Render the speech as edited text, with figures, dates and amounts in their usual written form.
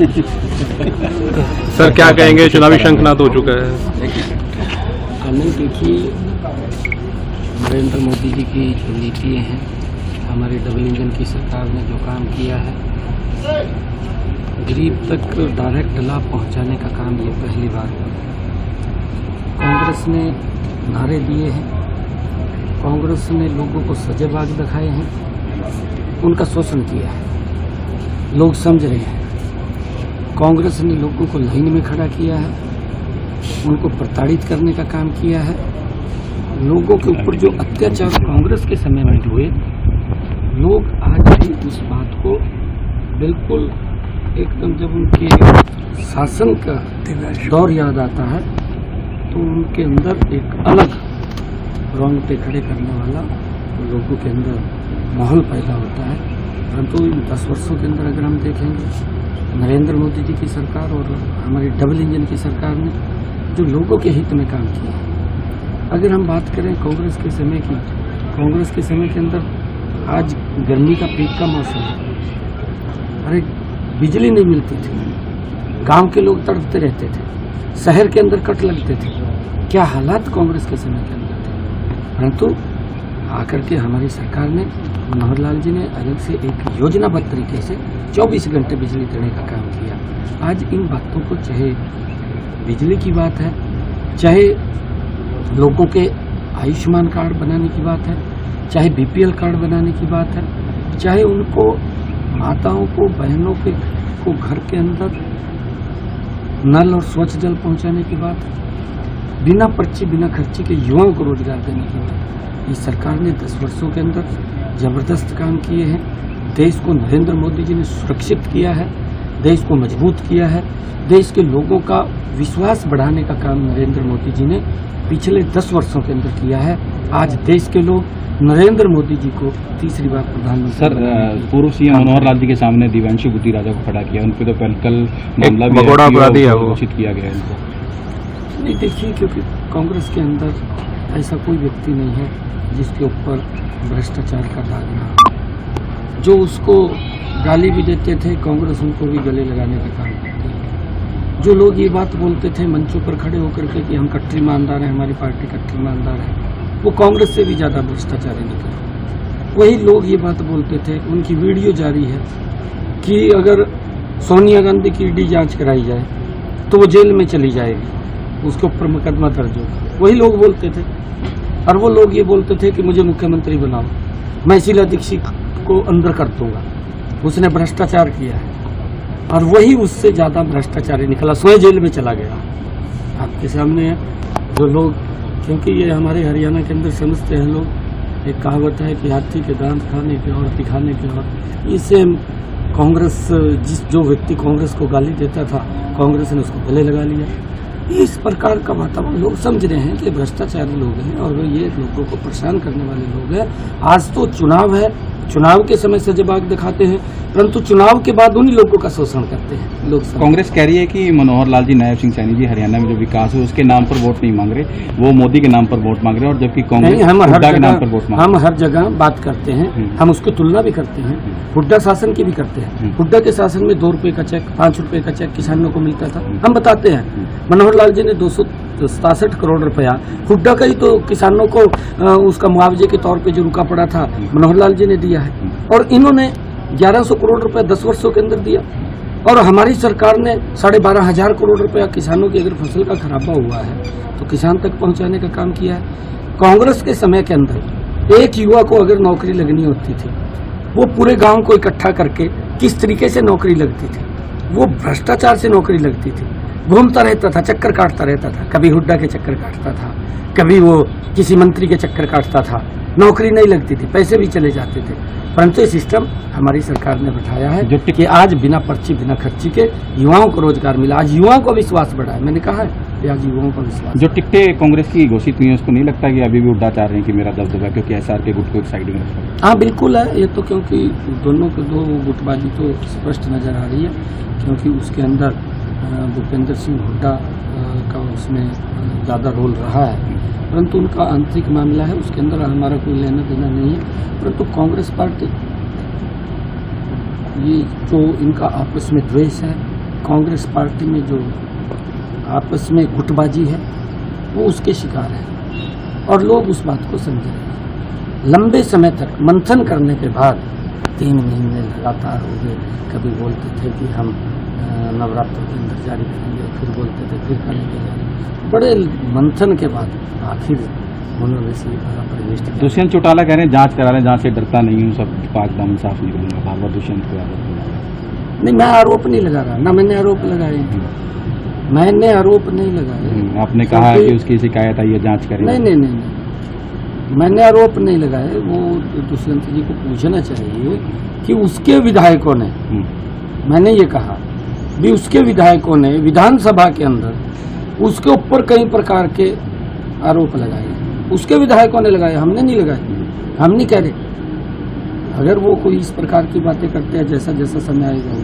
Sir क्या कहेंगे, चुनावी शंखनाद हो चुका है? नहीं, देखिए, नरेंद्र मोदी जी की जो नीति हैं, हमारी डबल इंजन की सरकार ने जो काम किया है, गरीब तक डायरेक्ट लाभ पहुंचाने का काम ये पहली बार हुआ। कांग्रेस ने नारे दिए हैं, कांग्रेस ने लोगों को सजेबाग दिखाए हैं, उनका शोषण किया है, लोग समझ रहे हैं। कांग्रेस ने लोगों को लाइन में खड़ा किया है, उनको प्रताड़ित करने का काम किया है। लोगों के ऊपर जो अत्याचार कांग्रेस के समय में हुए, लोग आज भी उस बात को बिल्कुल एकदम, जब उनके शासन का दौर याद आता है तो उनके अंदर एक अलग रोंगटे खड़े करने वाला लोगों के अंदर माहौल पैदा होता है। परंतु इन 10 वर्षों के अंदर अगर हम देखेंगे, नरेंद्र मोदी जी की सरकार और हमारी डबल इंजन की सरकार ने जो लोगों के हित में काम किया है। अगर हम बात करें कांग्रेस के समय की, कांग्रेस के समय के अंदर आज गर्मी का पीक का मौसम है, अरे बिजली नहीं मिलती थी, गांव के लोग तड़पते रहते थे, शहर के अंदर कट लगते थे। क्या हालात कांग्रेस के समय के अंदर थे। परंतु आकर के हमारी सरकार ने, मनोहर लाल जी ने अलग से एक योजनाबद्ध तरीके से 24 घंटे बिजली देने का काम किया। आज इन बातों को, चाहे बिजली की बात है, चाहे लोगों के आयुष्मान कार्ड बनाने की बात है, चाहे बीपीएल कार्ड बनाने की बात है, चाहे उनको माताओं को, बहनों को घर के अंदर नल और स्वच्छ जल पहुंचाने की बात है, बिना पर्ची बिना खर्ची के युवाओं को रोजगार देने की बात है। इस सरकार ने 10 वर्षों के अंदर जबरदस्त काम किए हैं। देश को नरेंद्र मोदी जी ने सुरक्षित किया है, देश को मजबूत किया है, देश के लोगों का विश्वास बढ़ाने का काम नरेंद्र मोदी जी ने पिछले 10 वर्षों के अंदर किया है। आज देश के लोग नरेंद्र मोदी जी को तीसरी बार प्रधानमंत्री। सर, पूर्व सीएम मनोहर लाल जी के सामने दिव्यांशु बुद्धि राजा को खड़ा किया, उन पर तो कल मामला भी घोषित किया गया है इनको। नहीं, देखिए, क्योंकि कांग्रेस के अंदर ऐसा कोई व्यक्ति नहीं है जिसके ऊपर भ्रष्टाचार का दाग ना हो। जो उसको गाली भी देते थे, कांग्रेस उनको भी गले लगाने का काम करती है। जो लोग ये बात बोलते थे मंचों पर खड़े होकर के कि हम कट्टर ईमानदार हैं, हमारी पार्टी कट्टर ईमानदार है, वो कांग्रेस से भी ज्यादा भ्रष्टाचारी निकले। वही लोग ये बात बोलते थे, उनकी वीडियो जारी है कि अगर सोनिया गांधी की ईडी जांच कराई जाए तो वो जेल में चली जाएगी, उसके ऊपर मुकदमा दर्ज होगा। वही लोग बोलते थे। और वो लोग ये बोलते थे कि मुझे मुख्यमंत्री बनाओ, मैं शीला दीक्षित को अंदर कर दूंगा, उसने भ्रष्टाचार किया है। और वही उससे ज्यादा भ्रष्टाचारी निकला, स्वयं जेल में चला गया। आपके सामने है जो लोग, क्योंकि ये हमारे हरियाणा के अंदर समझते हैं लोग, एक कहावत है कि हाथी के दांत खाने के और दिखाने के और। इससे कांग्रेस, जो व्यक्ति कांग्रेस को गाली देता था, कांग्रेस ने उसको गले लगा लिया। इस प्रकार का वातावरण लोग समझ रहे हैं कि भ्रष्टाचारी लोग हैं और ये लोगों को परेशान करने वाले लोग हैं। आज तो चुनाव है, चुनाव के समय सजेबाग दिखाते हैं, परंतु चुनाव के बाद उन्हीं लोगों का शोषण करते हैं लोग। कांग्रेस कह रही है कि मनोहर लाल जी, नायब सिंह सैनी जी हरियाणा में जो विकास है उसके नाम पर वोट नहीं मांग रहे, वो मोदी के नाम पर वोट मांग रहे हैं। और जबकि कांग्रेस हुड्डा के नाम पर वोट मांग रहे हैं। हम हर जगह बात करते हैं, हम उसकी तुलना भी करते हैं, हुड्डा शासन की भी करते हैं। हुड्डा के शासन में 2 रुपए का चेक, 5 रुपए का चेक किसानों को मिलता था, हम बताते हैं। मनोहर लाल जी ने 267 करोड़ रुपया हुड्डा का ही तो किसानों को उसका मुआवजे के तौर पे जो रुका पड़ा था, मनोहर लाल जी ने दिया है। और इन्होंने 1100 करोड़ रुपया 10 वर्षों के अंदर दिया। और हमारी सरकार ने 12,500 करोड़ रुपया किसानों की अगर फसल का खराबा हुआ है तो किसान तक पहुंचाने का काम किया है। कांग्रेस के समय के अंदर एक युवा को अगर नौकरी लगनी होती थी, वो पूरे गांव को इकट्ठा करके किस तरीके से नौकरी लगती थी, वो भ्रष्टाचार से नौकरी लगती थी। घूमता रहता था, चक्कर काटता रहता था, कभी हुड्डा के चक्कर काटता था, कभी वो किसी मंत्री के चक्कर काटता था, नौकरी नहीं लगती थी, पैसे भी चले जाते थे। परंतु ये सिस्टम हमारी सरकार ने बैठाया है कि आज बिना पर्ची बिना खर्ची के युवाओं को रोजगार मिला, आज युवाओं को विश्वास बढ़ा है। मैंने कहा है कि आज युवाओं का विश्वास। जो टिकटें कांग्रेस की घोषित हुई है, उसको नहीं लगता कि अभी भी हुड्डा चाह रहे हैं कि मेरा दबदबा, क्योंकि एसआर के गुट को एक साइड में रखा? हाँ, बिल्कुल है ये तो, क्योंकि दोनों के दो गुटबाजी तो स्पष्ट नजर आ रही है। क्योंकि उसके अंदर भूपेंद्र सिंह हुड्डा का उसमें ज़्यादा रोल रहा है, परंतु उनका आंतरिक मामला है, उसके अंदर हमारा कोई लेना देना नहीं है। परंतु कांग्रेस पार्टी, ये जो इनका आपस में द्वेष है, कांग्रेस पार्टी में जो आपस में गुटबाजी है वो उसके शिकार है और लोग उस बात को समझे। लंबे समय तक मंथन करने के बाद 3 महीने लगातार हो गए, कभी बोलते थे कि हम नवरात्रों के अंदर जारी करेंगे, फिर बोलते थे फिर करेंगे जारी। बड़े मंथन के बाद आखिर उन्होंने से प्रविष्ट किया। दुष्यंत चौटाला कह रहे हैं जांच करा रहे हैं, जांच से डरता नहीं हूँ, सब पाक दामन साफ निकलूंगा। बार बार दुष्यंत को नहीं, मैं आरोप नहीं लगा रहा, ना मैंने आरोप लगाए, मैंने आरोप नहीं लगाए। आपने कहा कि उसकी शिकायत आई है, जांच करें। नहीं, मैंने आरोप नहीं लगाए। वो दुष्यंत जी को पूछना चाहिए कि उसके विधायकों ने, मैंने ये कहा भी उसके विधायकों ने विधानसभा के अंदर उसके ऊपर कई प्रकार के आरोप लगाए, उसके विधायकों ने लगाए, हमने नहीं लगाए। हम नहीं कह रहे, अगर वो कोई इस प्रकार की बातें करते हैं, जैसा जैसा समय आएगा वो